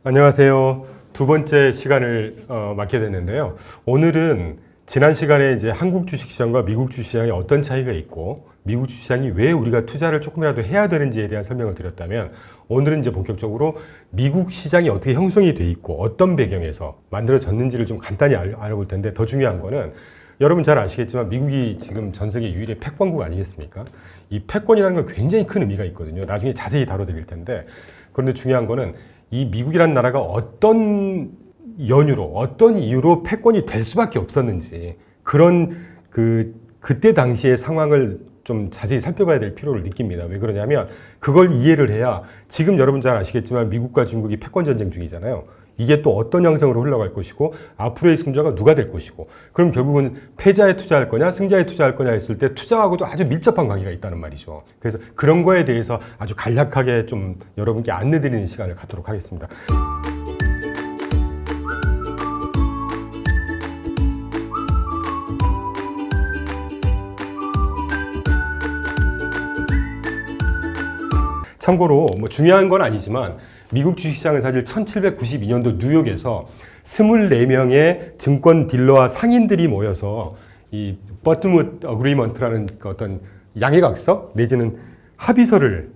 안녕하세요. 두 번째 시간을 맡게 됐는데요. 오늘은 지난 시간에 이제 한국 주식시장과 미국 주식시장에 어떤 차이가 있고 미국 주식시장이 왜 우리가 투자를 조금이라도 해야 되는지에 대한 설명을 드렸다면, 오늘은 이제 본격적으로 미국 시장이 어떻게 형성이 돼 있고 어떤 배경에서 만들어졌는지를 좀 간단히 알아볼 텐데, 더 중요한 거는 여러분 잘 아시겠지만 미국이 지금 전 세계 유일의 패권국 아니겠습니까? 이 패권이라는 건 굉장히 큰 의미가 있거든요. 나중에 자세히 다뤄드릴 텐데, 그런데 중요한 거는 이 미국이라는 나라가 어떤 연유로, 어떤 이유로 패권이 될 수밖에 없었는지, 그런 그때 당시의 상황을 좀 자세히 살펴봐야 될 필요를 느낍니다. 왜 그러냐면 그걸 이해를 해야, 지금 여러분 잘 아시겠지만 미국과 중국이 패권 전쟁 중이잖아요. 이게 또 어떤 양상으로 흘러갈 것이고 앞으로의 승자가 누가 될 것이고, 그럼 결국은 패자에 투자할 거냐 승자에 투자할 거냐 했을 때 투자하고도 아주 밀접한 관계가 있다는 말이죠. 그래서 그런 거에 대해서 아주 간략하게 좀 여러분께 안내드리는 시간을 갖도록 하겠습니다. 참고로 뭐 중요한 건 아니지만 미국 주식시장은 사실 1792년도 뉴욕에서 24명의 증권 딜러와 상인들이 모여서 이 버트무트 어그리먼트라는 어떤 양해각서 내지는 합의서를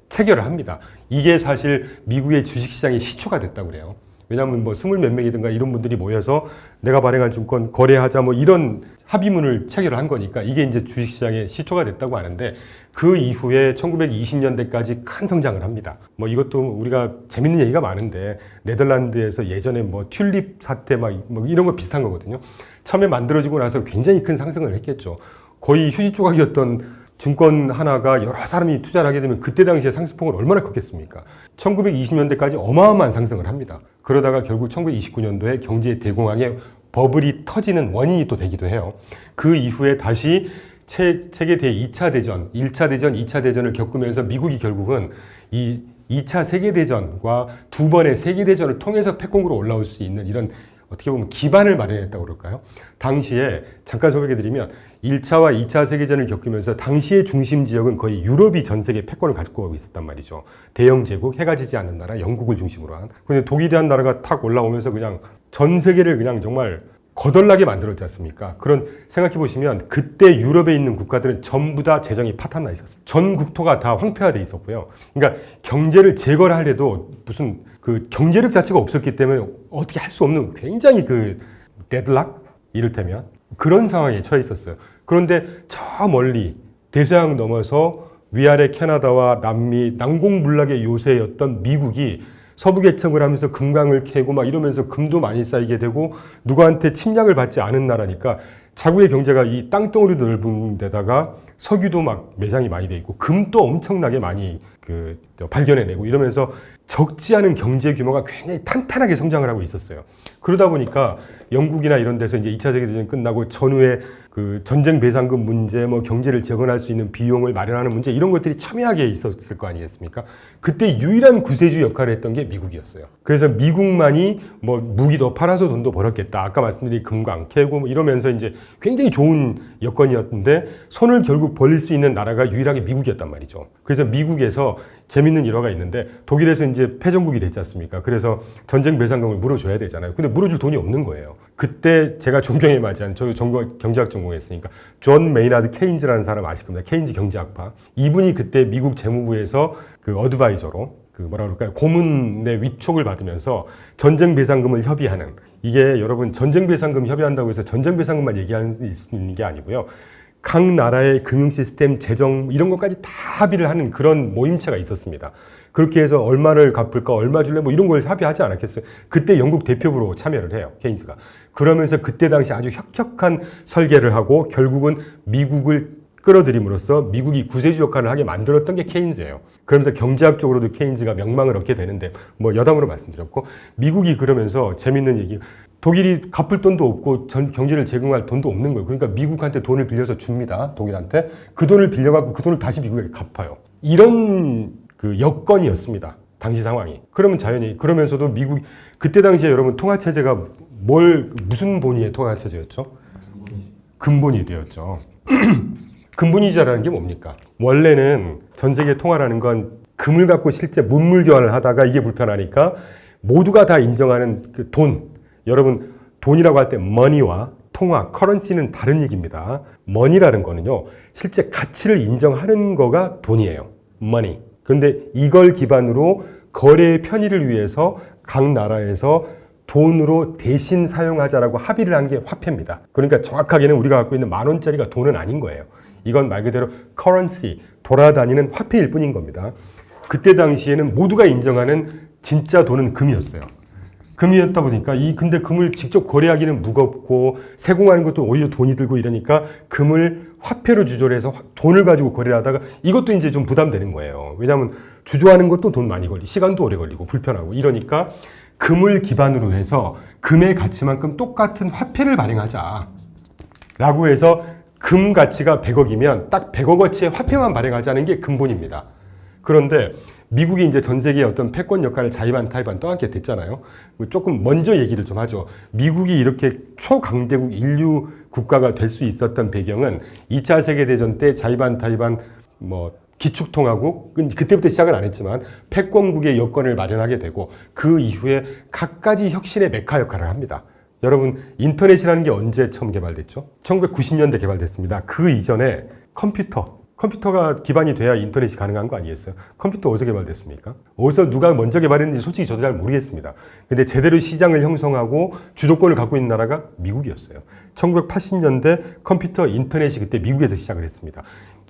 체결을 합니다. 이게 사실 미국의 주식시장의 시초가 됐다고 그래요. 왜냐하면 뭐 20몇 명이든가 이런 분들이 모여서 내가 발행한 증권 거래하자 뭐 이런 합의문을 체결을 한 거니까 이게 이제 주식시장의 시초가 됐다고 하는데, 그 이후에 1920년대까지 큰 성장을 합니다. 뭐 이것도 우리가 재밌는 얘기가 많은데, 네덜란드에서 예전에 뭐 튤립 사태 뭐 이런 거 비슷한 거거든요. 처음에 만들어지고 나서 굉장히 큰 상승을 했겠죠. 거의 휴지 조각이었던 증권 하나가 여러 사람이 투자를 하게 되면 그때 당시에 상승폭은 얼마나 컸겠습니까? 1920년대까지 어마어마한 상승을 합니다. 그러다가 결국 1929년도에 경제 대공황에 버블이 터지는 원인이 또 되기도 해요. 그 이후에 다시 세계대 2차 대전, 1차 대전, 2차 대전을 겪으면서 미국이 결국은 이 2차 세계대전과 두 번의 세계대전을 통해서 패권국으로 올라올 수 있는 이런 어떻게 보면 기반을 마련했다고 그럴까요? 당시에 잠깐 소개해드리면 1차와 2차 세계전을 겪으면서 당시의 중심 지역은 거의 유럽이 전 세계 패권을 가지고 가고 있었단 말이죠. 대영 제국, 해가 지지 않는 나라, 영국을 중심으로 한. 근데 독일이라는 나라가 탁 올라오면서 그냥 전 세계를 그냥 정말 거덜나게 만들었지 않습니까? 그런 생각해 보시면 그때 유럽에 있는 국가들은 전부 다 재정이 파탄나 있었어요. 전 국토가 다 황폐화돼 있었고요. 그러니까 경제를 재건을 하려도 무슨 그 경제력 자체가 없었기 때문에 어떻게 할 수 없는 굉장히 데드락? 이를테면 그런 상황에 처해 있었어요. 그런데 저 멀리 대서양 넘어서 위아래 캐나다와 남미 난공불락의 요새였던 미국이 서부 개척을 하면서 금강을 캐고 막 이러면서 금도 많이 쌓이게 되고 누구한테 침략을 받지 않은 나라니까 자국의 경제가 이 땅덩어리도 넓은 데다가 석유도 막 매장이 많이 돼 있고 금도 엄청나게 많이 발견해내고 이러면서 적지 않은 경제 규모가 굉장히 탄탄하게 성장을 하고 있었어요. 그러다 보니까 영국이나 이런 데서 이제 2차 세계대전이 끝나고 전후에 그 전쟁 배상금 문제, 뭐 경제를 재건할 수 있는 비용을 마련하는 문제, 이런 것들이 첨예하게 있었을 거 아니겠습니까? 그때 유일한 구세주 역할을 했던 게 미국이었어요. 그래서 미국만이 뭐 무기도 팔아서 돈도 벌었겠다. 아까 말씀드린 금광 캐고 뭐 이러면서 이제 굉장히 좋은 여건이었는데 손을 결국 벌릴 수 있는 나라가 유일하게 미국이었단 말이죠. 그래서 미국에서 재밌는 일화가 있는데, 독일에서 이제 패전국이 됐지 않습니까? 그래서 전쟁 배상금을 물어줘야 되잖아요. 근데 물어줄 돈이 없는 거예요. 그때 제가 존경에 맞이한, 저 경제학 전공했으니까 존 메이나드 케인즈라는 사람 아실 겁니다. 케인즈 경제학파. 이분이 그때 미국 재무부에서 어드바이저로 뭐라 그럴까요? 고문의 위촉을 받으면서 전쟁 배상금을 협의하는, 이게 여러분 전쟁 배상금 협의한다고 해서 전쟁 배상금만 얘기하는 게 아니고요. 각 나라의 금융 시스템, 재정 이런 것까지 다 합의를 하는 그런 모임체가 있었습니다. 그렇게 해서 얼마를 갚을까, 얼마 줄래 뭐 이런 걸 합의하지 않았겠어요. 그때 영국 대표부로 참여를 해요, 케인즈가. 그러면서 그때 당시 아주 혁혁한 설계를 하고 결국은 미국을 끌어들임으로써 미국이 구세주 역할을 하게 만들었던 게 케인즈예요. 그러면서 경제학적으로도 케인즈가 명망을 얻게 되는데, 뭐 여담으로 말씀드렸고, 미국이 그러면서 재밌는 얘기, 독일이 갚을 돈도 없고 경제를 제공할 돈도 없는 거예요. 그러니까 미국한테 돈을 빌려서 줍니다. 독일한테. 그 돈을 빌려갖고 그 돈을 다시 미국에게 갚아요. 이런 여건이었습니다. 당시 상황이. 그러면 자연히, 그러면서도 미국, 그때 당시에 여러분 통화체제가 무슨 본위의 통화체제였죠? 근본이 되었죠. 근본이자라는 게 뭡니까? 원래는 전 세계 통화라는 건 금을 갖고 실제 문물 교환을 하다가 이게 불편하니까 모두가 다 인정하는 그 돈. 여러분, 돈이라고 할 때 money와 통화, currency는 다른 얘기입니다. money라는 거는요, 실제 가치를 인정하는 거가 돈이에요. money. 그런데 이걸 기반으로 거래의 편의를 위해서 각 나라에서 돈으로 대신 사용하자라고 합의를 한 게 화폐입니다. 그러니까 정확하게는 우리가 갖고 있는 10,000원짜리가 돈은 아닌 거예요. 이건 말 그대로 currency, 돌아다니는 화폐일 뿐인 겁니다. 그때 당시에는 모두가 인정하는 진짜 돈은 금이었어요. 금이었다 보니까 근데 금을 직접 거래하기는 무겁고 세공하는 것도 오히려 돈이 들고 이러니까 금을 화폐로 주조해서 돈을 가지고 거래를 하다가 이것도 이제 좀 부담되는 거예요. 왜냐하면 주조하는 것도 돈 많이 걸리고 시간도 오래 걸리고 불편하고 이러니까 금을 기반으로 해서 금의 가치만큼 똑같은 화폐를 발행하자 라고 해서 금 가치가 100억이면 딱 100억어치의 화폐만 발행하자는 게 근본입니다. 그런데 미국이 이제 전 세계의 어떤 패권 역할을 자이반 타이반 떠안게 됐잖아요. 조금 먼저 얘기를 좀 하죠. 미국이 이렇게 초강대국 인류 국가가 될 수 있었던 배경은 2차 세계대전 때 자이반 타이반 기축통화국, 그때부터 시작은 안 했지만 패권국의 여건을 마련하게 되고 그 이후에 갖가지 혁신의 메카 역할을 합니다. 여러분, 인터넷이라는 게 언제 처음 개발됐죠? 1990년대 개발됐습니다. 그 이전에 컴퓨터가 기반이 돼야 인터넷이 가능한 거 아니겠어요? 컴퓨터 어디서 개발됐습니까? 어디서 누가 먼저 개발했는지 솔직히 저도 잘 모르겠습니다. 근데 제대로 시장을 형성하고 주도권을 갖고 있는 나라가 미국이었어요. 1980년대 컴퓨터 인터넷이 그때 미국에서 시작을 했습니다.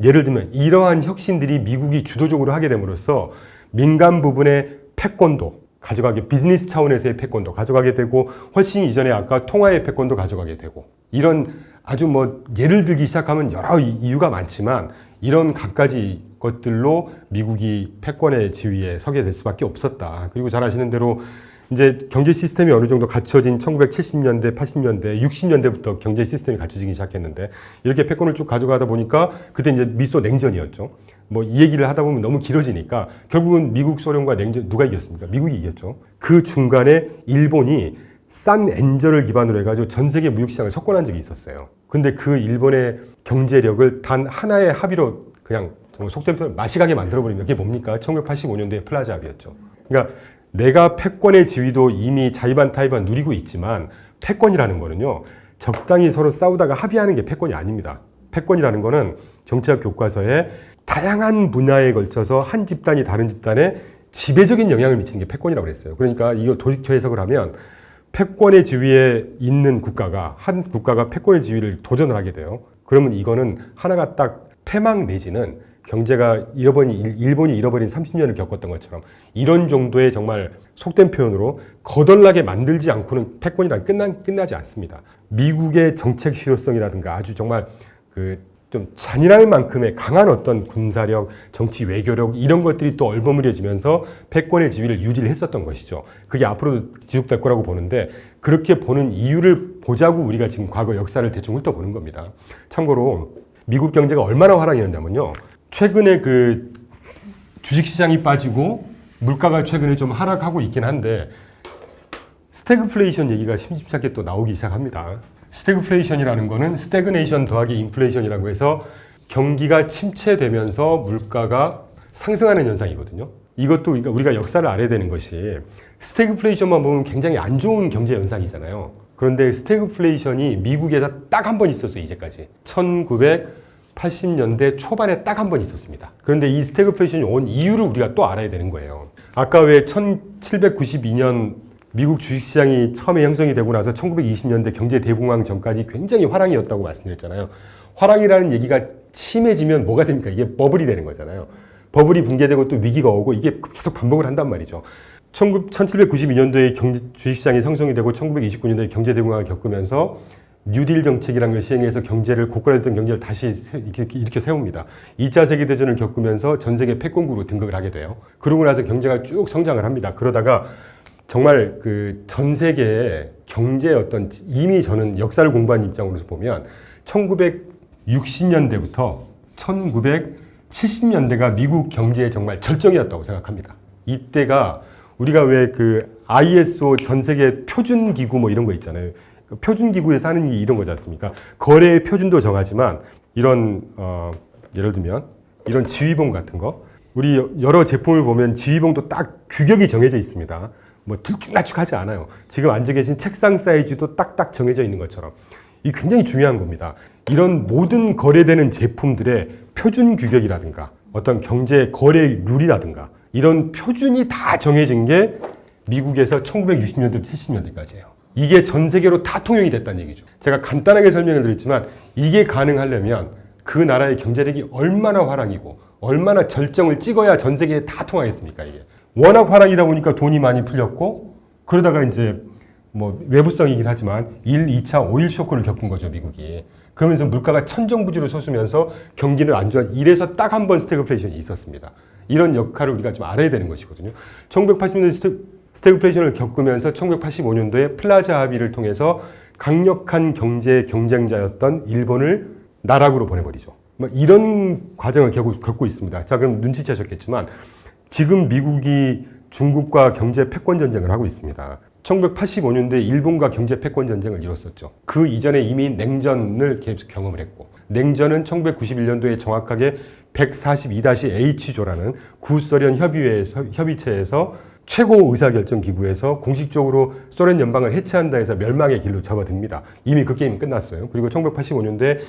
예를 들면 이러한 혁신들이 미국이 주도적으로 하게 됨으로써 민간 부분의 패권도 가져가게, 비즈니스 차원에서의 패권도 가져가게 되고 훨씬 이전에 아까 통화의 패권도 가져가게 되고 이런 아주 예를 들기 시작하면 여러 이유가 많지만 이런 갖가지 것들로 미국이 패권의 지위에 서게 될 수밖에 없었다. 그리고 잘 아시는 대로 이제 경제 시스템이 어느 정도 갖춰진 1970년대, 80년대, 60년대부터 경제 시스템이 갖춰지기 시작했는데 이렇게 패권을 쭉 가져가다 보니까 그때 이제 미소 냉전이었죠. 이 얘기를 하다 보면 너무 길어지니까 결국은 미국, 소련과 냉전 누가 이겼습니까? 미국이 이겼죠. 그 중간에 일본이 싼 엔저를 기반으로 해가지고 전 세계 무역시장을 석권한 적이 있었어요. 근데 그 일본의 경제력을 단 하나의 합의로 그냥 속된 표현 마시가게 만들어버립니다. 그게 뭡니까? 1985년도에 플라자 합의였죠. 그러니까 내가 패권의 지위도 이미 자이반 타이반 누리고 있지만 패권이라는 거는요, 적당히 서로 싸우다가 합의하는 게 패권이 아닙니다. 패권이라는 거는 정치학 교과서에 다양한 분야에 걸쳐서 한 집단이 다른 집단에 지배적인 영향을 미치는 게 패권이라고 그랬어요. 그러니까 이걸 돌이켜 해석을 하면 패권의 지위에 있는 국가가 한 국가가 패권의 지위를 도전을 하게 돼요. 그러면 이거는 하나가 딱 패망 내지는 경제가 일본이 잃어버린 30년을 겪었던 것처럼 이런 정도의 정말 속된 표현으로 거덜나게 만들지 않고는 패권이란 끝나지 않습니다. 미국의 정책 실효성이라든가 아주 정말 좀 잔인할 만큼의 강한 어떤 군사력, 정치 외교력 이런 것들이 또 얼버무려지면서 패권의 지위를 유지를 했었던 것이죠. 그게 앞으로도 지속될 거라고 보는데 그렇게 보는 이유를 보자고 우리가 지금 과거 역사를 대충 훑어보는 겁니다. 참고로 미국 경제가 얼마나 화랑이었냐면요. 최근에 주식시장이 빠지고 물가가 최근에 좀 하락하고 있긴 한데 스태그플레이션 얘기가 심심찮게 또 나오기 시작합니다. 스태그플레이션이라는 거는 스태그네이션 더하기 인플레이션이라고 해서 경기가 침체되면서 물가가 상승하는 현상이거든요. 이것도 우리가 역사를 알아야 되는 것이 스태그플레이션만 보면 굉장히 안 좋은 경제 현상이잖아요. 그런데 스태그플레이션이 미국에서 딱 한 번 있었어요. 이제까지 1980년대 초반에 딱 한 번 있었습니다. 그런데 이 스태그플레이션이 온 이유를 우리가 또 알아야 되는 거예요. 아까 왜 1792년 미국 주식시장이 처음에 형성이 되고 나서 1920년대 경제 대공황 전까지 굉장히 화랑이었다고 말씀드렸잖아요. 화랑이라는 얘기가 심해지면 뭐가 됩니까? 이게 버블이 되는 거잖아요. 버블이 붕괴되고 또 위기가 오고 이게 계속 반복을 한단 말이죠. 1792년도에 주식시장이 형성이 되고 1929년도에 경제 대공황을 겪으면서 뉴딜 정책이라는 걸 시행해서 고갈됐던 경제를 다시 일으켜 세웁니다. 2차 세계대전을 겪으면서 전 세계 패권국으로 등극을 하게 돼요. 그러고 나서 경제가 쭉 성장을 합니다. 그러다가 정말 전 세계의 경제의 어떤 이미 저는 역사를 공부한 입장으로서 보면 1960년대부터 1970년대가 미국 경제의 정말 절정이었다고 생각합니다. 이때가 우리가 왜 ISO 전 세계 표준 기구 이런 거 있잖아요. 표준 기구에서 하는 게 이런 거지 않습니까? 거래의 표준도 정하지만 이런 예를 들면 이런 지휘봉 같은 거 우리 여러 제품을 보면 지휘봉도 딱 규격이 정해져 있습니다. 뭐 들쭉날쭉하지 않아요. 지금 앉아 계신 책상 사이즈도 딱딱 정해져 있는 것처럼. 이 굉장히 중요한 겁니다. 이런 모든 거래되는 제품들의 표준 규격이라든가 어떤 경제 거래 룰이라든가 이런 표준이 다 정해진 게 미국에서 1960년대, 70년대까지예요. 이게 전 세계로 다 통용이 됐다는 얘기죠. 제가 간단하게 설명을 드렸지만 이게 가능하려면 그 나라의 경제력이 얼마나 화랑이고 얼마나 절정을 찍어야 전 세계에 다 통하겠습니까, 이게. 워낙 화랑이다 보니까 돈이 많이 풀렸고 그러다가 이제 뭐 외부성이긴 하지만 1, 2차 오일 쇼크를 겪은 거죠, 미국이. 그러면서 물가가 천정부지로 솟으면서 경기는 안 좋아. 이래서 딱 한 번 스태그플레이션이 있었습니다. 이런 역할을 우리가 좀 알아야 되는 것이거든요. 1980년대 스태그플레이션을 겪으면서 1985년도에 플라자 합의를 통해서 강력한 경제 경쟁자였던 일본을 나락으로 보내버리죠. 뭐 이런 과정을 겪고 있습니다. 자, 그럼 눈치채셨겠지만 지금 미국이 중국과 경제 패권 전쟁을 하고 있습니다. 1985년도에 일본과 경제 패권 전쟁을 이뤘었죠. 그 이전에 이미 냉전을 계속 경험을 했고, 냉전은 1991년도에 정확하게 142-H조라는 구소련 협의체에서 최고 의사결정 기구에서 공식적으로 소련 연방을 해체한다 해서 멸망의 길로 접어듭니다. 이미 그 게임이 끝났어요. 그리고 1985년도에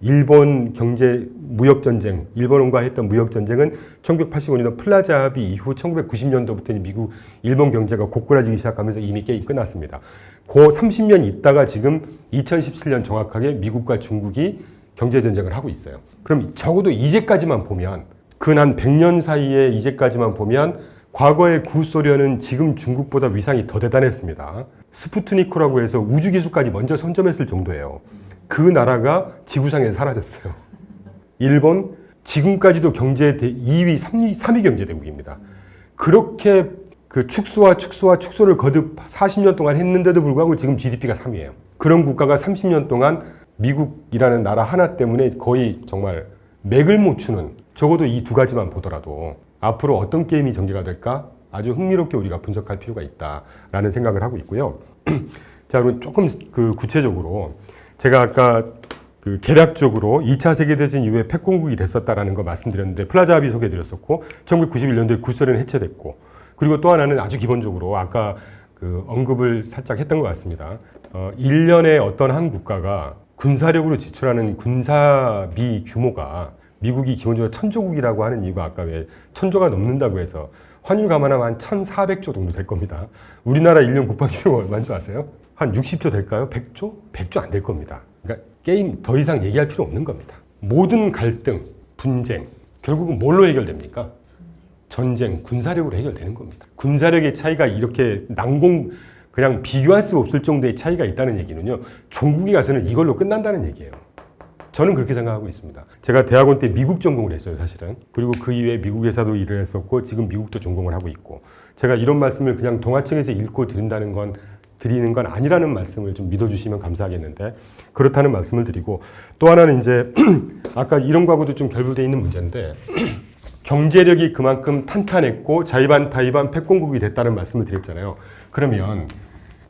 일본 경제 무역전쟁, 일본과 했던 무역전쟁은 1985년도 플라자 합의 이후 1990년도부터 일본 경제가 고꾸라지기 시작하면서 이미 게임 끝났습니다. 그 30년 있다가 지금 2017년 정확하게 미국과 중국이 경제전쟁을 하고 있어요. 그럼 적어도 이제까지만 보면, 근 한 100년 사이에 이제까지만 보면 과거의 구소련은 지금 중국보다 위상이 더 대단했습니다. 스푸트니크라고 해서 우주기술까지 먼저 선점했을 정도예요. 그 나라가 지구상에서 사라졌어요. 일본 지금까지도 경제 2위, 3위 경제대국입니다. 그렇게 그 축소를 거듭 40년 동안 했는데도 불구하고 지금 GDP가 3위예요. 그런 국가가 30년 동안 미국이라는 나라 하나 때문에 거의 정말 맥을 못 추는, 적어도 이 두 가지만 보더라도 앞으로 어떤 게임이 전개가 될까 아주 흥미롭게 우리가 분석할 필요가 있다라는 생각을 하고 있고요. 자, 그럼 조금 그 구체적으로 제가 아까 그 개략적으로 2차 세계대전 이후에 패권국이 됐었다라는 거 말씀드렸는데, 플라자 합의 소개드렸었고 1991년도에 구소련이 해체됐고, 그리고 또 하나는 아주 기본적으로 아까 그 언급을 살짝 했던 것 같습니다. 1년에 어떤 한 국가가 군사력으로 지출하는 군사비 규모가 미국이 기본적으로 천조국이라고 하는 이유가 아까 왜 천조가 넘는다고 해서 환율 감안하면 한 1,400조 정도 될 겁니다. 우리나라 1년 국방비가 얼마인 줄 아세요? 한 60조 될까요? 100조? 100조 안 될 겁니다. 그러니까 게임 더 이상 얘기할 필요 없는 겁니다. 모든 갈등, 분쟁, 결국은 뭘로 해결됩니까? 전쟁, 군사력으로 해결되는 겁니다. 군사력의 차이가 이렇게 그냥 비교할 수 없을 정도의 차이가 있다는 얘기는요, 종국에 가서는 이걸로 끝난다는 얘기예요. 저는 그렇게 생각하고 있습니다. 제가 대학원 때 미국 전공을 했어요, 사실은. 그리고 그 이후에 미국에서도 일을 했었고 지금 미국도 전공을 하고 있고, 제가 이런 말씀을 그냥 동화책에서 읽고 드리는 건 아니라는 말씀을 좀 믿어주시면 감사하겠는데, 그렇다는 말씀을 드리고, 또 하나는 이제 아까 이런 거하고도 좀 결부되어 있는 문제인데, 경제력이 그만큼 탄탄했고 자의반 패권국이 됐다는 말씀을 드렸잖아요. 그러면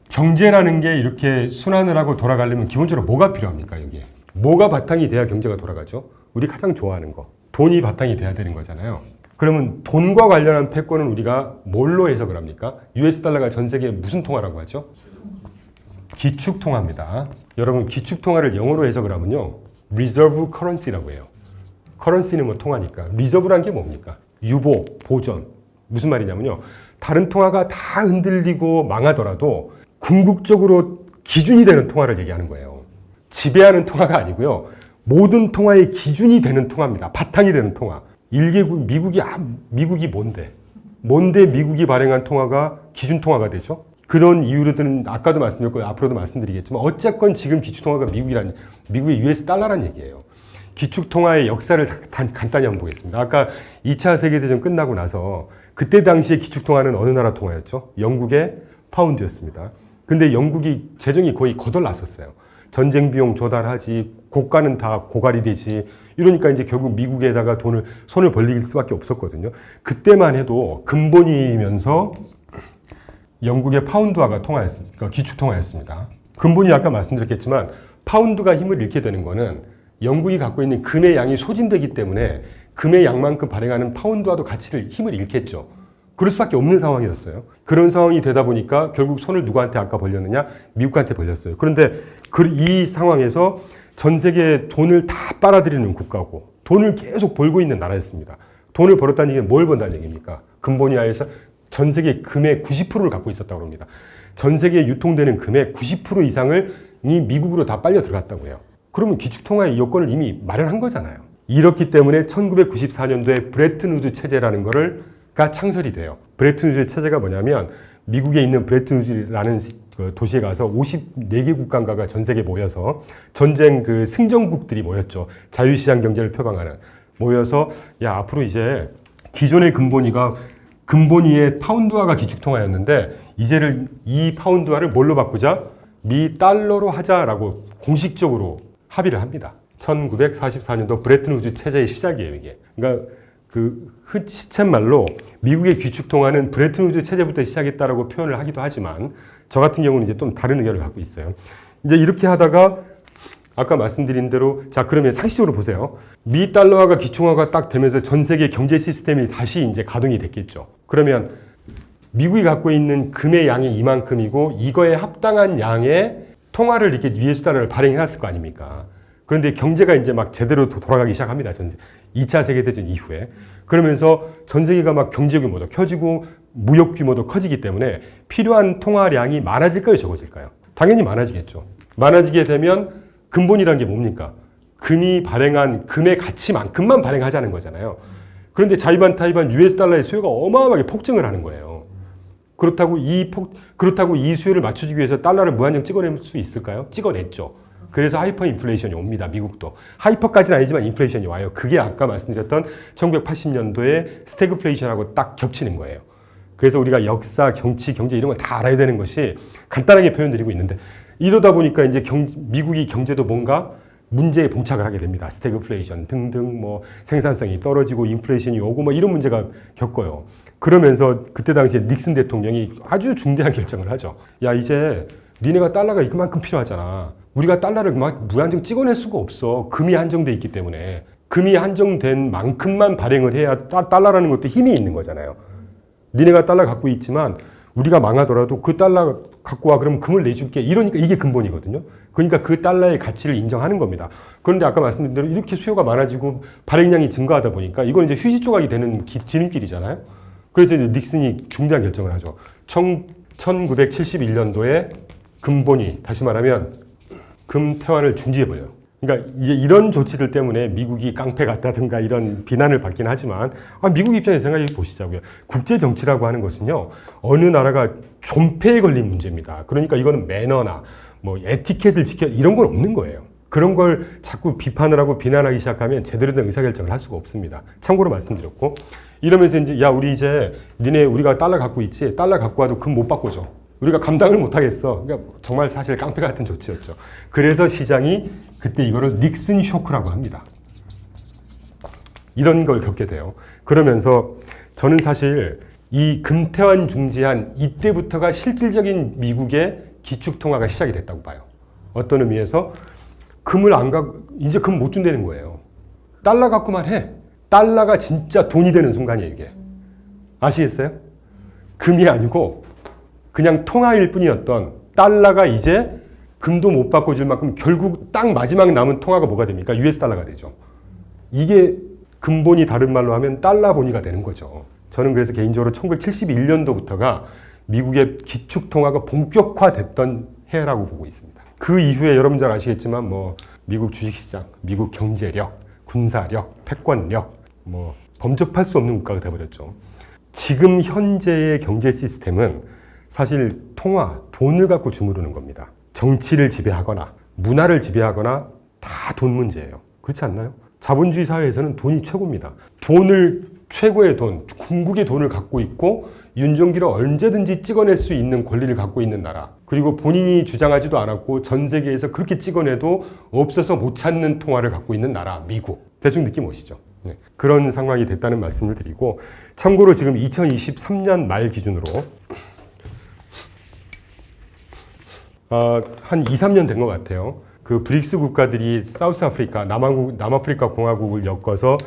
경제라는 게 이렇게 순환을 하고 돌아가려면 기본적으로 뭐가 필요합니까? 여기에 뭐가 바탕이 돼야 경제가 돌아가죠? 우리 가장 좋아하는 거, 돈이 바탕이 돼야 되는 거잖아요. 그러면 돈과 관련한 패권은 우리가 뭘로 해석을 합니까? US 달러가 전 세계에 무슨 통화라고 하죠? 기축통화입니다. 여러분, 기축통화를 영어로 해석을 하면요, Reserve Currency라고 해요. 커런시는 뭐 통화니까. 리저브란 게 뭡니까? 유보, 보존. 무슨 말이냐면요, 다른 통화가 다 흔들리고 망하더라도 궁극적으로 기준이 되는 통화를 얘기하는 거예요. 지배하는 통화가 아니고요, 모든 통화의 기준이 되는 통화입니다. 바탕이 되는 통화. 1개국 미국이 뭔데 미국이 발행한 통화가 기준 통화가 되죠? 그런 이유로는 아까도 말씀드렸고 앞으로도 말씀드리겠지만 어쨌건 지금 기축통화가 미국의 US 달러란 얘기예요. 기축통화의 역사를 간단히 한번 보겠습니다. 아까 2차 세계대전 끝나고 나서 그때 당시에 기축통화는 어느 나라 통화였죠? 영국의 파운드였습니다. 근데 영국이 재정이 거의 거덜났었어요. 전쟁 비용 조달하지, 고가는 다 고갈이 되지, 이러니까 이제 결국 미국에다가 손을 벌릴 수밖에 없었거든요. 그때만 해도 근본이면서 영국의 파운드화가 그러니까 기축통화였습니다. 근본이 아까 말씀드렸겠지만 파운드가 힘을 잃게 되는 거는 영국이 갖고 있는 금의 양이 소진되기 때문에 금의 양만큼 발행하는 파운드와도 힘을 잃겠죠. 그럴 수밖에 없는 상황이었어요. 그런 상황이 되다 보니까 결국 손을 누구한테 아까 벌렸느냐? 미국한테 벌렸어요. 그런데 이 상황에서 전 세계에 돈을 다 빨아들이는 국가고 돈을 계속 벌고 있는 나라였습니다. 돈을 벌었다는 얘기는 뭘 번다는 얘기입니까? 근본이 하에서 전 세계 금의 90%를 갖고 있었다고 합니다. 전 세계에 유통되는 금의 90% 이상을 이 미국으로 다 빨려 들어갔다고 해요. 그러면 기축통화의 여건을 이미 마련한 거잖아요. 이렇기 때문에 1994년도에 브레튼 우즈 체제라는 거가 창설이 돼요. 브레튼 우즈 체제가 뭐냐면 미국에 있는 브레튼 우즈라는 도시에 가서 54개 국가가 전 세계에 모여서 전쟁 승전국들이 모였죠. 자유시장 경제를 표방하는. 모여서 야 앞으로 이제 기존의 근본위의 파운드화가 기축통화였는데 이제를 이 파운드화를 뭘로 바꾸자? 미 달러로 하자라고 공식적으로 합의를 합니다. 1944년도 브레튼 우즈 체제의 시작이에요, 이게. 그러니까 시쳇말로 미국의 기축통화는 브레튼 우즈 체제부터 시작했다라고 표현을 하기도 하지만 저 같은 경우는 이제 좀 다른 의견을 갖고 있어요. 이제 이렇게 하다가 아까 말씀드린 대로 자 그러면 상식적으로 보세요. 미 달러화가 기축화가 딱 되면서 전 세계 경제 시스템이 다시 이제 가동이 됐겠죠. 그러면 미국이 갖고 있는 금의 양이 이만큼이고 이거에 합당한 양의 통화를 이렇게 US 달러를 발행해 놨을 거 아닙니까? 그런데 경제가 이제 막 제대로 돌아가기 시작합니다. 2차 세계대전 이후에. 그러면서 전 세계가 막 경제 규모도 커지고 무역 규모도 커지기 때문에 필요한 통화량이 많아질까요? 적어질까요? 당연히 많아지겠죠. 많아지게 되면 근본이라는 게 뭡니까? 금이 발행한 금의 가치만큼만 발행하자는 거잖아요. 그런데 자이반 타이반 US 달러의 수요가 어마어마하게 폭증을 하는 거예요. 그렇다고 이 수요를 맞춰주기 위해서 달러를 무한정 찍어낼 수 있을까요? 찍어냈죠. 그래서 하이퍼 인플레이션이 옵니다. 미국도. 하이퍼까지는 아니지만 인플레이션이 와요. 그게 아까 말씀드렸던 1980년도에 스태그플레이션하고 딱 겹치는 거예요. 그래서 우리가 역사, 정치, 경제 이런 걸 다 알아야 되는 것이 간단하게 표현드리고 있는데 이러다 보니까 이제 미국이 경제도 뭔가 문제에 봉착을 하게 됩니다. 스태그플레이션 등등 뭐 생산성이 떨어지고 인플레이션이 오고 뭐 이런 문제가 겪어요. 그러면서 그때 당시에 닉슨 대통령이 아주 중대한 결정을 하죠. 야 이제 니네가 달러가 이만큼 필요하잖아. 우리가 달러를 막 무한정 찍어낼 수가 없어. 금이 한정돼 있기 때문에. 금이 한정된 만큼만 발행을 해야 달러라는 것도 힘이 있는 거잖아요. 니네가 달러 갖고 있지만 우리가 망하더라도 그 달러 갖고 와 그러면 금을 내줄게. 이러니까 이게 근본이거든요. 그러니까 그 달러의 가치를 인정하는 겁니다. 그런데 아까 말씀드린 대로 이렇게 수요가 많아지고 발행량이 증가하다 보니까 이건 이제 휴지 조각이 되는 지름길이잖아요. 그래서 이제 닉슨이 중대한 결정을 하죠. 1971년도에 근본이 다시 말하면 금 태환을 중지해버려요. 그러니까 이제 이런 조치들 때문에 미국이 깡패 같다든가 이런 비난을 받긴 하지만 미국 입장에서 생각해 보시자고요. 국제 정치라고 하는 것은요. 어느 나라가 존폐에 걸린 문제입니다. 그러니까 이거는 매너나 뭐 에티켓을 지켜 이런 건 없는 거예요. 그런 걸 자꾸 비판을 하고 비난하기 시작하면 제대로 된 의사결정을 할 수가 없습니다. 참고로 말씀드렸고 이러면서 이제 야 우리 이제 우리가 달러 갖고 있지 달러 갖고 와도 금 못 바꿔줘. 우리가 감당을 못 하겠어. 그러니까 정말 사실 깡패 같은 조치였죠. 그래서 시장이 그때 이거를 닉슨 쇼크라고 합니다. 이런 걸 겪게 돼요. 그러면서 저는 사실 이 금태환 중지한 이때부터가 실질적인 미국의 기축통화가 시작이 됐다고 봐요. 어떤 의미에서 이제 금 못 준다는 거예요. 달러 갖고만 해. 달러가 진짜 돈이 되는 순간이에요, 이게. 아시겠어요? 금이 아니고 그냥 통화일 뿐이었던 달러가 이제 금도 못 바꿔줄 만큼 결국 딱 마지막 남은 통화가 뭐가 됩니까? US 달러가 되죠. 이게 근본이 다른 말로 하면 달러 본위가 되는 거죠. 저는 그래서 개인적으로 1971년도부터가 미국의 기축통화가 본격화됐던 해라고 보고 있습니다. 그 이후에 여러분 잘 아시겠지만 뭐 미국 주식시장, 미국 경제력, 군사력, 패권력 뭐 범접할 수 없는 국가가 돼버렸죠. 지금 현재의 경제 시스템은 사실 돈을 갖고 주무르는 겁니다. 정치를 지배하거나 문화를 지배하거나 다 돈 문제예요. 그렇지 않나요? 자본주의 사회에서는 돈이 최고입니다. 최고의 돈, 궁극의 돈을 갖고 있고 윤종기를 언제든지 찍어낼 수 있는 권리를 갖고 있는 나라. 그리고 본인이 주장하지도 않았고 전 세계에서 그렇게 찍어내도 없어서 못 찾는 통화를 갖고 있는 나라, 미국. 대충 느낌 오시죠? 네. 그런 상황이 됐다는 말씀을 드리고 참고로 지금 2023년 말 기준으로 한 2, 3년 된 것 같아요. 그 브릭스 국가들이 사우스 아프리카, 남아프리카 공화국을 엮어서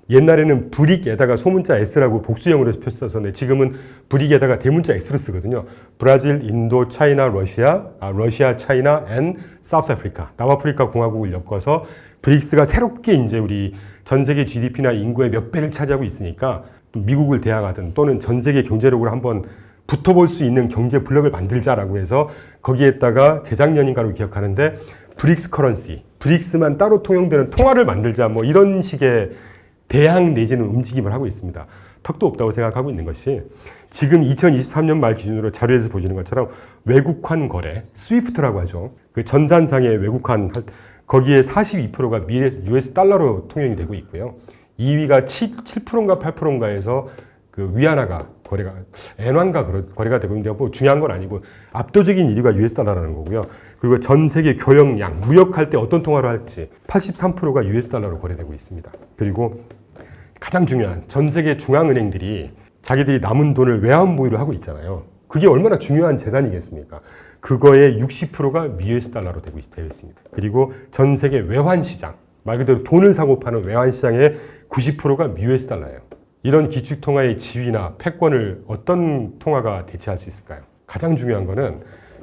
옛날에는 브릭에다가 소문자 S라고 복수형으로 썼었는데 지금은 브릭에다가 대문자 X로 쓰거든요. 브라질, 인도, 차이나, 러시아, 차이나, 앤 사우스 아프리카, 남아프리카 공화국을 엮어서 브릭스가 새롭게 이제 우리 전 세계 GDP나 인구의 몇 배를 차지하고 있으니까 미국을 대항하든 또는 전 세계 경제력으로 한번 붙어볼 수 있는 경제 블록을 만들자라고 해서 거기에다가 재작년인가로 기억하는데 브릭스 커런시, 브릭스만 따로 통용되는 통화를 만들자 뭐 이런 식의 대항 내지는 움직임을 하고 있습니다. 턱도 없다고 생각하고 있는 것이 지금 2023년 말 기준으로 자료에서 보시는 것처럼 외국환 거래, 스위프트라고 하죠. 그 전산상의 외국환, 거기에 42%가 US 달러로 통용이 되고 있고요. 2위가 7%인가 8%인가에서 그 위안화가 거래가, 엔화가 거래가 되고 있는데 뭐 중요한 건 아니고 압도적인 1위가 US 달러라는 거고요. 그리고 전 세계 교역량, 무역할 때 어떤 통화로 할지 83%가 US 달러로 거래되고 있습니다. 그리고 가장 중요한 전 세계 중앙은행들이 자기들이 남은 돈을 외환 보유를 하고 있잖아요. 그게 얼마나 중요한 재산이겠습니까? 그거의 60%가 US 달러로 되어 있습니다. 그리고 전 세계 외환 시장, 말 그대로 돈을 사고 파는 외환 시장의 90%가 US 달러예요. 이런 기축통화의 지위나 패권을 어떤 통화가 대체할 수 있을까요? 가장 중요한 거는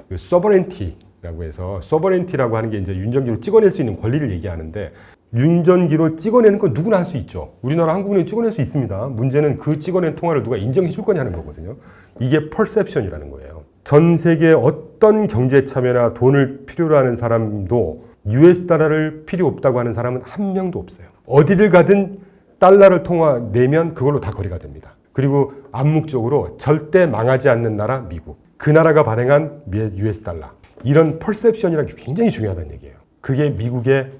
그 서버렌티라고 해서, 서버렌티라고 하는 게 이제 윤전기로 찍어낼 수 있는 권리를 얘기하는데, 윤전기로 찍어내는 건 누구나 할 수 있죠. 우리나라 한국은행이 찍어낼 수 있습니다. 문제는 그 찍어낸 통화를 누가 인정해 줄 거냐는 거거든요. 이게 퍼셉션이라는 거예요. 전 세계 어떤 경제 참여나 돈을 필요로 하는 사람도 US 달러를 필요 없다고 하는 사람은 한 명도 없어요. 어디를 가든 달러를 내면 그걸로 다 거래가 됩니다. 그리고 암묵적으로 절대 망하지 않는 나라 미국. 그 나라가 발행한 US 달러. 이런 퍼셉션이라는 게 굉장히 중요하다는 얘기예요. 그게 미국의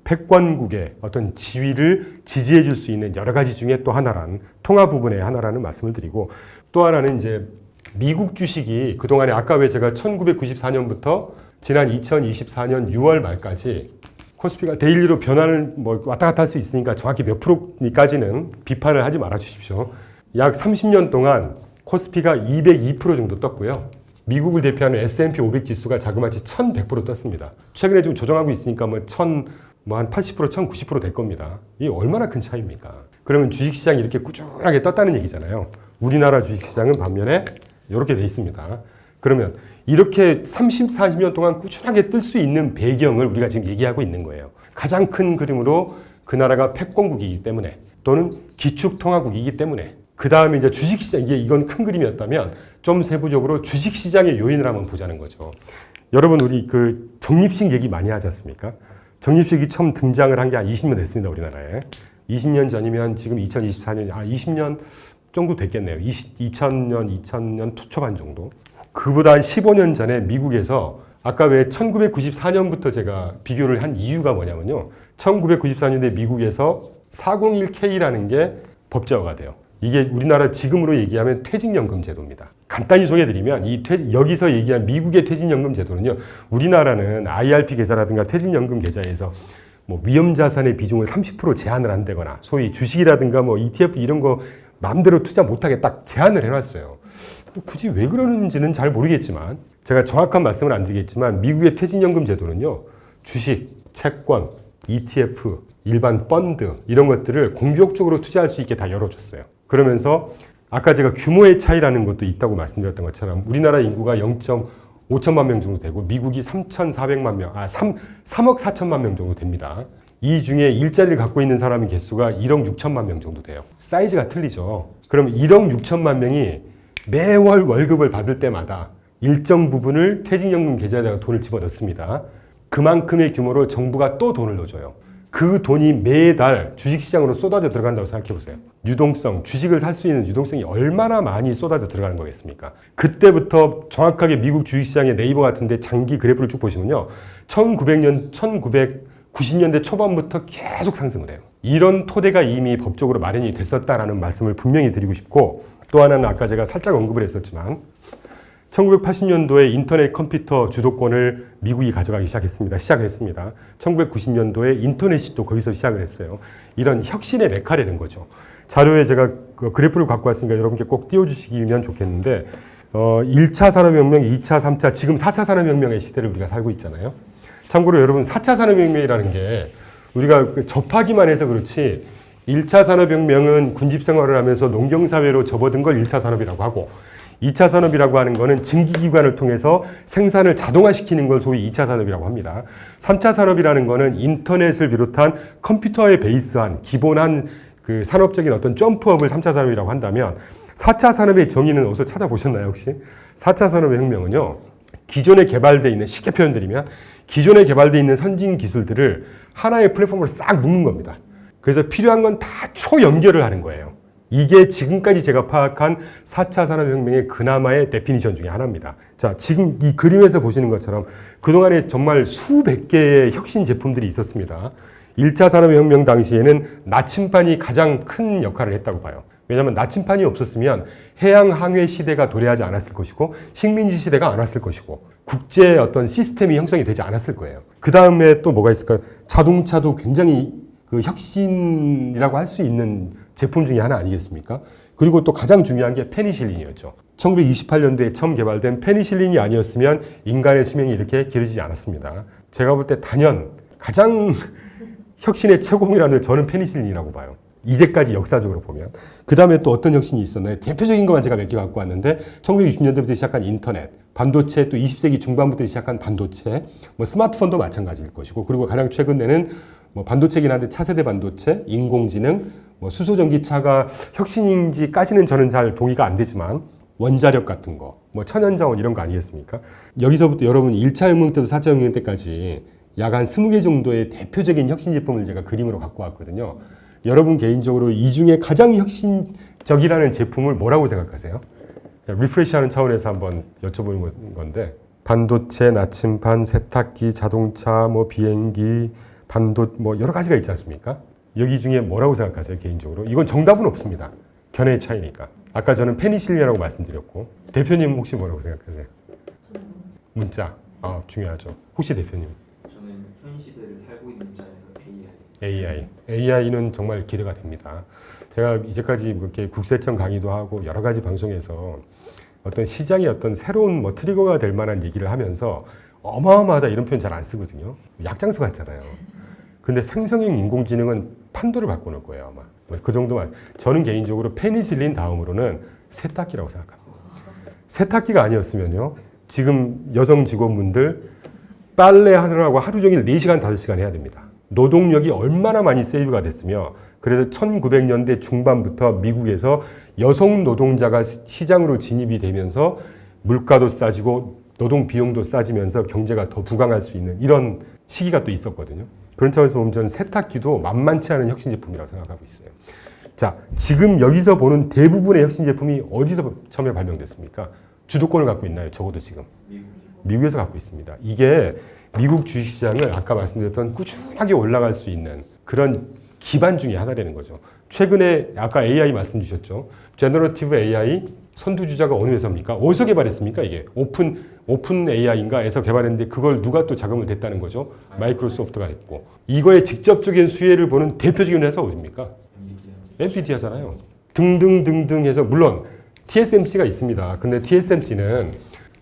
패권국의 어떤 지위를 지지해 줄 수 있는 여러 가지 중에 또 하나라는, 통화 부분의 하나라는 말씀을 드리고, 또 하나는 이제 미국 주식이 그동안에 아까 왜 제가 1994년부터 지난 2024년 6월 말까지 코스피가 데일리로 변화를 뭐 왔다 갔다 할 수 있으니까 정확히 몇 프로까지는 비판을 하지 말아 주십시오. 약 30년 동안 코스피가 202% 정도 떴고요. 미국을 대표하는 S&P 500 지수가 자그마치 1100% 떴습니다. 최근에 좀 조정하고 있으니까 한 80%, 1090% 될 겁니다. 이게 얼마나 큰 차이입니까? 그러면 주식시장이 이렇게 꾸준하게 떴다는 얘기잖아요. 우리나라 주식시장은 반면에 이렇게 돼 있습니다. 그러면 이렇게 40년 동안 꾸준하게 뜰 수 있는 배경을 우리가 지금 얘기하고 있는 거예요. 가장 큰 그림으로 그 나라가 패권국이기 때문에, 또는 기축통화국이기 때문에, 그 다음에 이제 주식시장, 이건 큰 그림이었다면 좀 세부적으로 주식시장의 요인을 한번 보자는 거죠. 여러분, 우리 그 적립식 얘기 많이 하지 않습니까? 적립식이 처음 등장을 한 게 한 20년 됐습니다, 우리나라에. 20년 전이면 지금 2024년, 20년 정도 됐겠네요. 2000년 초반 정도. 그보다 한 15년 전에 미국에서, 아까 왜 1994년부터 제가 비교를 한 이유가 뭐냐면요. 1994년에 미국에서 401K라는 게 법제화가 돼요. 이게 우리나라 지금으로 얘기하면 퇴직연금 제도입니다. 간단히 소개해드리면 여기서 얘기한 미국의 퇴직연금 제도는요, 우리나라는 IRP 계좌라든가 퇴직연금 계좌에서 뭐 위험자산의 비중을 30% 제한을 한다거나, 소위 주식이라든가 뭐 ETF 이런 거 마음대로 투자 못하게 딱 제한을 해놨어요. 굳이 왜 그러는지는 잘 모르겠지만, 제가 정확한 말씀은 안 드리겠지만, 미국의 퇴직연금 제도는요, 주식, 채권, ETF, 일반 펀드 이런 것들을 공격적으로 투자할 수 있게 다 열어줬어요. 그러면서 아까 제가 규모의 차이라는 것도 있다고 말씀드렸던 것처럼 우리나라 인구가 0.5천만 명 정도 되고 미국이 3,400만 명, 3억 4천만 명 정도 됩니다. 이 중에 일자리를 갖고 있는 사람의 개수가 1억 6천만 명 정도 돼요. 사이즈가 틀리죠. 그럼 1억 6천만 명이 매월 월급을 받을 때마다 일정 부분을 퇴직연금 계좌에다가 돈을 집어넣습니다. 그만큼의 규모로 정부가 또 돈을 넣어줘요. 그 돈이 매달 주식시장으로 쏟아져 들어간다고 생각해 보세요. 유동성, 주식을 살 수 있는 유동성이 얼마나 많이 쏟아져 들어가는 거겠습니까? 그때부터 정확하게 미국 주식시장의 네이버 같은데 장기 그래프를 쭉 보시면요, 1990년대 초반부터 계속 상승을 해요. 이런 토대가 이미 법적으로 마련이 됐었다라는 말씀을 분명히 드리고 싶고, 또 하나는 아까 제가 살짝 언급을 했었지만 1980년도에 인터넷 컴퓨터 주도권을 미국이 가져가기 시작했습니다. 1990년도에 인터넷이 또 거기서 시작을 했어요. 이런 혁신의 메카라는 거죠. 자료에 제가 그 그래프를 갖고 왔으니까 여러분께 꼭 띄워주시면 좋겠는데, 1차 산업혁명, 2차, 3차, 지금 4차 산업혁명의 시대를 우리가 살고 있잖아요. 참고로 여러분, 4차 산업혁명이라는 게 우리가 접하기만 해서 그렇지 1차 산업혁명은 군집 생활을 하면서 농경사회로 접어든 걸 1차 산업이라고 하고 2차 산업이라고 하는 거는 증기기관을 통해서 생산을 자동화시키는 걸 소위 2차 산업이라고 합니다. 3차 산업이라는 거는 인터넷을 비롯한 컴퓨터에 베이스한 기본한 그 산업적인 어떤 점프업을 3차 산업이라고 한다면 4차 산업의 정의는 어디서 찾아보셨나요 혹시? 4차 산업의 혁명은요. 기존에 개발되어 있는 쉽게 표현드리면 기존에 개발되어 있는 선진 기술들을 하나의 플랫폼으로 싹 묶는 겁니다. 그래서 필요한 건 다 초연결을 하는 거예요. 이게 지금까지 제가 파악한 4차 산업혁명의 그나마의 데피니션 중에 하나입니다. 자, 지금 이 그림에서 보시는 것처럼 그동안에 정말 수백 개의 혁신 제품들이 있었습니다. 1차 산업혁명 당시에는 나침반이 가장 큰 역할을 했다고 봐요. 왜냐하면 나침반이 없었으면 해양 항해 시대가 도래하지 않았을 것이고 식민지 시대가 안 왔을 것이고 국제 어떤 시스템이 형성이 되지 않았을 거예요. 그 다음에 또 뭐가 있을까요? 자동차도 굉장히 그 혁신이라고 할 수 있는 제품 중에 하나 아니겠습니까? 그리고 또 가장 중요한 게 페니실린이었죠. 1928년도에 처음 개발된 페니실린이 아니었으면 인간의 수명이 이렇게 길어지지 않았습니다. 제가 볼 때 단연 가장 혁신의 최고봉이라는 저는 페니실린이라고 봐요. 이제까지 역사적으로 보면. 그 다음에 또 어떤 혁신이 있었나요? 대표적인 것만 제가 몇 개 갖고 왔는데 1960년대부터 시작한 인터넷, 반도체, 또 20세기 중반부터 시작한 반도체, 뭐 스마트폰도 마찬가지일 것이고 그리고 가장 최근에는 뭐 반도체긴 한데 차세대 반도체, 인공지능, 뭐 수소전기차가 혁신인지까지는 저는 잘 동의가 안 되지만 원자력 같은 거, 뭐 천연자원 이런 거 아니겠습니까? 여기서부터 여러분 1차 혁명 때부터 4차 혁명 때까지 약 한 20개 정도의 대표적인 혁신 제품을 제가 그림으로 갖고 왔거든요. 여러분 개인적으로 이 중에 가장 혁신적이라는 제품을 뭐라고 생각하세요? 리프레시하는 차원에서 한번 여쭤보는 건데 반도체, 나침반, 세탁기, 자동차, 뭐 비행기, 뭐 여러 가지가 있지 않습니까? 여기 중에 뭐라고 생각하세요 개인적으로? 이건 정답은 없습니다. 견해의 차이니까. 아까 저는 페니실린이라고 말씀드렸고 대표님 혹시 뭐라고 생각하세요? 문자. 중요하죠. 혹시 대표님? 저는 현 시대를 살고 있는 입장에서 AI는 정말 기대가 됩니다. 제가 이제까지 이렇게 국세청 강의도 하고 여러 가지 방송에서 어떤 시장의 어떤 새로운 뭐 트리거가 될 만한 얘기를 하면서 어마어마하다 이런 표현 잘 안 쓰거든요. 약장수 같잖아요. 근데 생성형 인공지능은 판도를 바꿔놓을 거예요 아마. 그 정도만. 저는 개인적으로 페니실린 다음으로는 세탁기라고 생각합니다. 세탁기가 아니었으면요. 지금 여성 직원분들 빨래 하느라고 하루 종일 4시간, 5시간 해야 됩니다. 노동력이 얼마나 많이 세이브가 됐으며 그래서 1900년대 중반부터 미국에서 여성 노동자가 시장으로 진입이 되면서 물가도 싸지고 노동 비용도 싸지면서 경제가 더 부강할 수 있는 이런 시기가 또 있었거든요. 그런 차원에서 보면 저는 세탁기도 만만치 않은 혁신 제품이라고 생각하고 있어요. 자, 지금 여기서 보는 대부분의 혁신 제품이 어디서 처음에 발명됐습니까? 주도권을 갖고 있나요? 적어도 지금. 미국에서 갖고 있습니다. 이게 미국 주식시장을 아까 말씀드렸던 꾸준하게 올라갈 수 있는 그런 기반 중에 하나라는 거죠. 최근에 아까 AI 말씀 주셨죠. 제너러티브 AI 선두주자가 어느 회사입니까? 어디서 개발했습니까? 이게 오픈 AI인가에서 개발했는데 그걸 누가 또 자금을 댔다는 거죠. 마이크로소프트가 했고 이거에 직접적인 수혜를 보는 대표적인 회사 어디입니까? 엔비디아잖아요. 등등등등 해서 물론 TSMC가 있습니다. 근데 TSMC는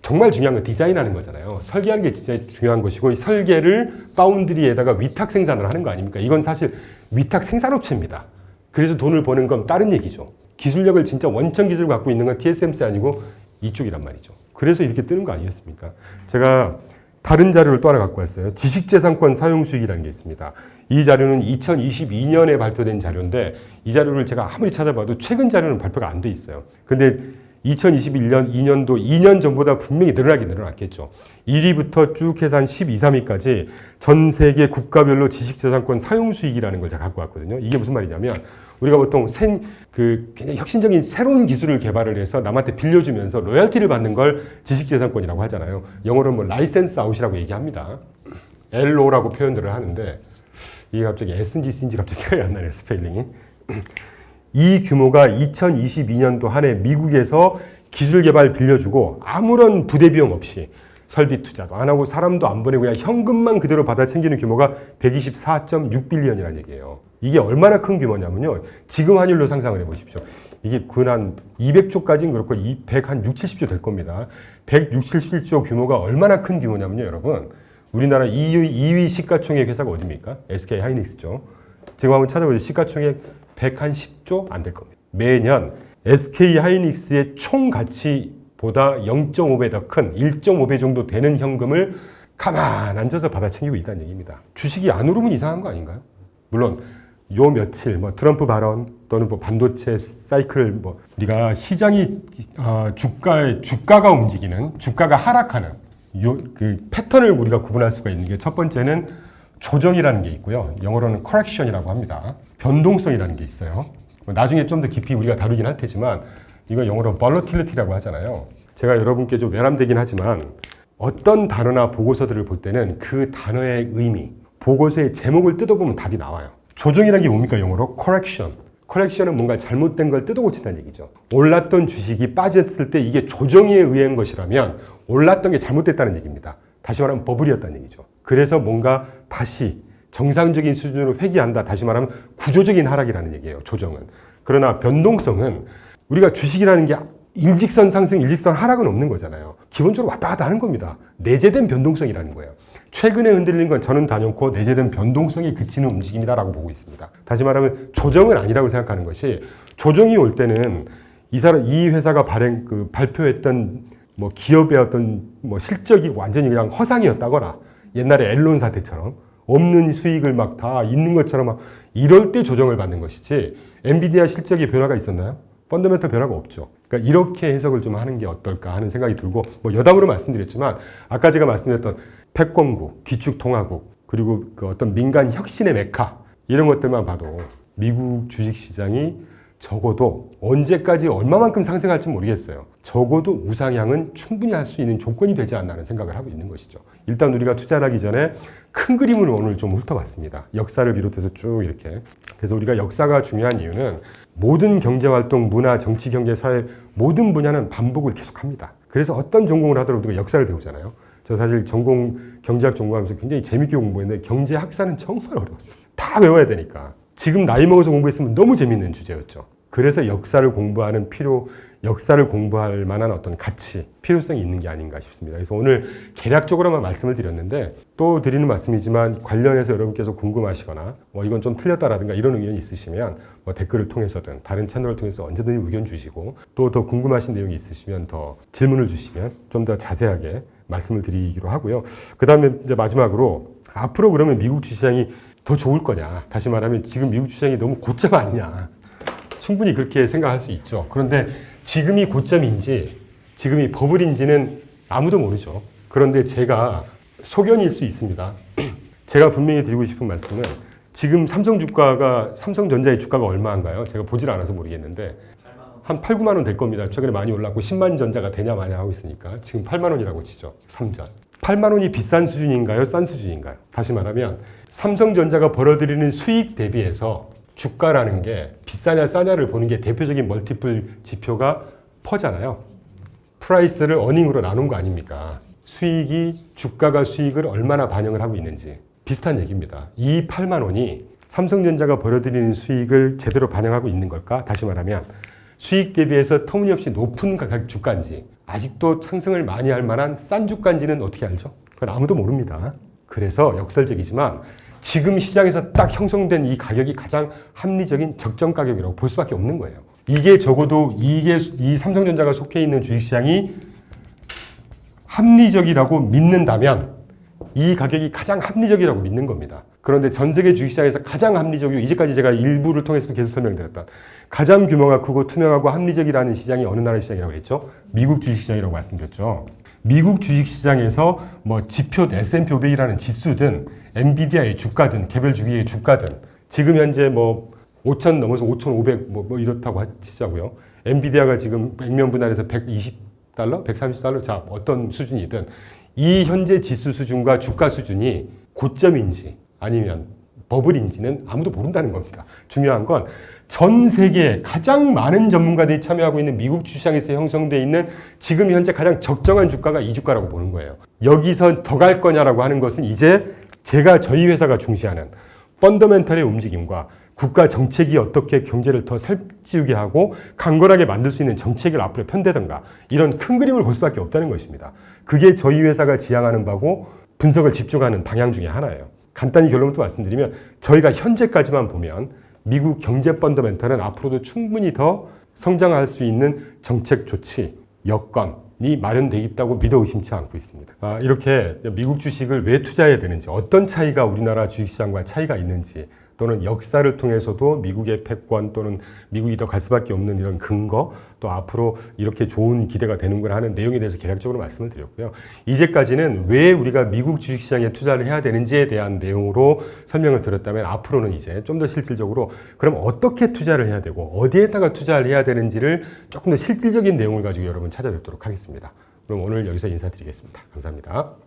정말 중요한 건 디자인하는 거잖아요. 설계하는 게 진짜 중요한 것이고 이 설계를 파운드리에다가 위탁 생산을 하는 거 아닙니까? 이건 사실 위탁 생산업체입니다. 그래서 돈을 버는 건 다른 얘기죠. 기술력을 진짜 원천 기술을 갖고 있는 건 TSMC 아니고 이쪽이란 말이죠. 그래서 이렇게 뜨는 거 아니겠습니까? 제가 다른 자료를 또 하나 갖고 왔어요. 지식재산권 사용수익이라는 게 있습니다. 이 자료는 2022년에 발표된 자료인데 이 자료를 제가 아무리 찾아봐도 최근 자료는 발표가 안 돼 있어요. 근데 2021년 2년도 2년 전보다 분명히 늘어났겠죠. 1위부터 쭉 해서 한 12, 3위까지 전 세계 국가별로 지식재산권 사용수익이라는 걸 제가 갖고 왔거든요. 이게 무슨 말이냐면 우리가 보통 굉장히 혁신적인 새로운 기술을 개발을 해서 남한테 빌려주면서 로열티를 받는 걸 지식재산권이라고 하잖아요. 영어로 뭐 라이센스 아웃이라고 얘기합니다. LO라고 표현들을 하는데 이게 갑자기 S인지 C인지 갑자기 생각이 안 나네요. 스펠링이. 이 규모가 2022년도 한 해 미국에서 기술 개발 빌려주고 아무런 부대 비용 없이 설비 투자도 안 하고 사람도 안 보내고 그냥 현금만 그대로 받아 챙기는 규모가 124.6빌리언이라는 얘기예요. 이게 얼마나 큰 규모냐면요. 지금 환율로 상상을 해보십시오. 이게 근 200조까지는 그렇고 160, 70조 될 겁니다. 160, 70조 규모가 얼마나 큰 규모냐면요. 여러분. 우리나라 2위 시가총액 회사가 어디입니까? SK 하이닉스죠. 지금 한번 찾아보세요. 시가총액 110조 안 될 겁니다. 매년 SK 하이닉스의 총 가치보다 0.5배 더 큰 1.5배 정도 되는 현금을 가만 앉아서 받아챙기고 있다는 얘기입니다. 주식이 안 오르면 이상한 거 아닌가요? 물론 요 며칠 뭐 트럼프 발언 또는 뭐 반도체 사이클 뭐 우리가 시장이 주가가 움직이는 주가가 하락하는 요 그 패턴을 우리가 구분할 수가 있는 게 첫 번째는 조정이라는 게 있고요. 영어로는 correction이라고 합니다. 변동성이라는 게 있어요. 나중에 좀 더 깊이 우리가 다루긴 할 테지만 이거 영어로 volatility라고 하잖아요. 제가 여러분께 좀 외람되긴 하지만 어떤 단어나 보고서들을 볼 때는 그 단어의 의미, 보고서의 제목을 뜯어보면 답이 나와요. 조정이라는 게 뭡니까? 영어로 correction. correction은 뭔가 잘못된 걸 뜯어고친다는 얘기죠. 올랐던 주식이 빠졌을 때 이게 조정에 의한 것이라면 올랐던 게 잘못됐다는 얘기입니다. 다시 말하면 버블이었다는 얘기죠. 그래서 뭔가 다시 정상적인 수준으로 회귀한다. 다시 말하면 구조적인 하락이라는 얘기예요. 조정은. 그러나 변동성은 우리가 주식이라는 게 일직선 상승, 일직선 하락은 없는 거잖아요. 기본적으로 왔다 갔다 하는 겁니다. 내재된 변동성이라는 거예요. 최근에 흔들린 건 저는 단연코 내재된 변동성이 그치는 움직임이다라고 보고 있습니다. 다시 말하면 조정은 아니라고 생각하는 것이 조정이 올 때는 이 회사가 발표했던 뭐 기업의 어떤 뭐 실적이 완전히 그냥 허상이었다거나 옛날에 앨런 사태처럼 없는 수익을 막 다 있는 것처럼 막 이럴 때 조정을 받는 것이지 엔비디아 실적의 변화가 있었나요? 펀더멘털 변화가 없죠. 그러니까 이렇게 해석을 좀 하는 게 어떨까 하는 생각이 들고 뭐 여담으로 말씀드렸지만 아까 제가 말씀드렸던 패권국, 기축통화국 그리고 그 어떤 민간 혁신의 메카 이런 것들만 봐도 미국 주식시장이 적어도 언제까지 얼마만큼 상승할지 모르겠어요. 적어도 우상향은 충분히 할 수 있는 조건이 되지 않나 하는 생각을 하고 있는 것이죠. 일단 우리가 투자를 하기 전에 큰 그림을 오늘 좀 훑어봤습니다. 역사를 비롯해서 쭉 이렇게. 그래서 우리가 역사가 중요한 이유는 모든 경제활동, 문화, 정치, 경제, 사회 모든 분야는 반복을 계속합니다. 그래서 어떤 전공을 하더라도 우리가 역사를 배우잖아요. 저 사실 전공 경제학 전공하면서 굉장히 재밌게 공부했는데 경제학사는 정말 어려웠어요. 다 외워야 되니까. 지금 나이 먹어서 공부했으면 너무 재밌는 주제였죠. 그래서 역사를 공부할 만한 어떤 가치, 필요성이 있는 게 아닌가 싶습니다. 그래서 오늘 개략적으로만 말씀을 드렸는데 또 드리는 말씀이지만 관련해서 여러분께서 궁금하시거나 뭐 이건 좀 틀렸다라든가 이런 의견이 있으시면 뭐 댓글을 통해서든 다른 채널을 통해서 언제든지 의견 주시고 또 더 궁금하신 내용이 있으시면 더 질문을 주시면 좀 더 자세하게 말씀을 드리기로 하고요. 그 다음에 이제 마지막으로 앞으로 그러면 미국 주시장이 더 좋을 거냐. 다시 말하면 지금 미국 주시장이 너무 고점 아니냐. 충분히 그렇게 생각할 수 있죠. 그런데 지금이 고점인지 지금이 버블인지는 아무도 모르죠. 그런데 제가 소견일 수 있습니다. 제가 분명히 드리고 싶은 말씀은 지금 삼성전자의 주가가 얼마인가요? 제가 보질 않아서 모르겠는데 한 8, 9만 원 될 겁니다. 최근에 많이 올랐고 10만 전자가 되냐 마냐 하고 있으니까 지금 8만 원이라고 치죠. 삼전. 8만 원이 비싼 수준인가요? 싼 수준인가요? 다시 말하면 삼성전자가 벌어들이는 수익 대비해서 주가라는 게 비싸냐 싸냐를 보는 게 대표적인 멀티플 지표가 퍼잖아요. 프라이스를 어닝으로 나눈 거 아닙니까? 주가가 수익을 얼마나 반영을 하고 있는지 비슷한 얘기입니다. 이 8만 원이 삼성전자가 벌어들이는 수익을 제대로 반영하고 있는 걸까? 다시 말하면 수익 대비해서 터무니없이 높은 가격 주가인지 아직도 상승을 많이 할 만한 싼 주가인지는 어떻게 알죠? 그건 아무도 모릅니다. 그래서 역설적이지만 지금 시장에서 딱 형성된 이 가격이 가장 합리적인 적정 가격이라고 볼 수밖에 없는 거예요. 이게 적어도 이 삼성전자가 속해 있는 주식시장이 합리적이라고 믿는다면 이 가격이 가장 합리적이라고 믿는 겁니다. 그런데 전 세계 주식시장에서 가장 합리적이고 이제까지 제가 일부를 통해서 계속 설명드렸던 가장 규모가 크고 투명하고 합리적이라는 시장이 어느 나라 시장이라고 했죠? 미국 주식시장이라고 말씀드렸죠. 미국 주식시장에서 뭐 지표 S&P 500이라는 지수든 엔비디아의 주가든 개별 주기의 주가든 지금 현재 뭐 5,000 넘어서 5,500 뭐 이렇다고 치자고요. 엔비디아가 지금 액면 분할해서 120달러, 130달러 자 어떤 수준이든 이 현재 지수 수준과 주가 수준이 고점인지 아니면 버블인지는 아무도 모른다는 겁니다. 중요한 건 전 세계에 가장 많은 전문가들이 참여하고 있는 미국 주식시장에서 형성되어 있는 지금 현재 가장 적정한 주가가 이 주가라고 보는 거예요. 여기서 더 갈 거냐라고 하는 것은 이제 저희 회사가 중시하는 펀더멘털의 움직임과 국가 정책이 어떻게 경제를 더 살찌우게 하고 강건하게 만들 수 있는 정책을 앞으로 편대든가 이런 큰 그림을 볼 수밖에 없다는 것입니다. 그게 저희 회사가 지향하는 바고 분석을 집중하는 방향 중에 하나예요. 간단히 결론부터 말씀드리면 저희가 현재까지만 보면 미국 경제 펀더멘털은 앞으로도 충분히 더 성장할 수 있는 정책 조치, 여건이 마련되어 있다고 믿어 의심치 않고 있습니다. 이렇게 미국 주식을 왜 투자해야 되는지, 어떤 차이가 우리나라 주식시장과 차이가 있는지, 또는 역사를 통해서도 미국의 패권 또는 미국이 더 갈 수밖에 없는 이런 근거, 또 앞으로 이렇게 좋은 기대가 되는구나 하는 내용에 대해서 개략적으로 말씀을 드렸고요. 이제까지는 왜 우리가 미국 주식시장에 투자를 해야 되는지에 대한 내용으로 설명을 드렸다면, 앞으로는 이제 좀 더 실질적으로 그럼 어떻게 투자를 해야 되고 어디에다가 투자를 해야 되는지를 조금 더 실질적인 내용을 가지고 여러분 찾아뵙도록 하겠습니다. 그럼 오늘 여기서 인사드리겠습니다. 감사합니다.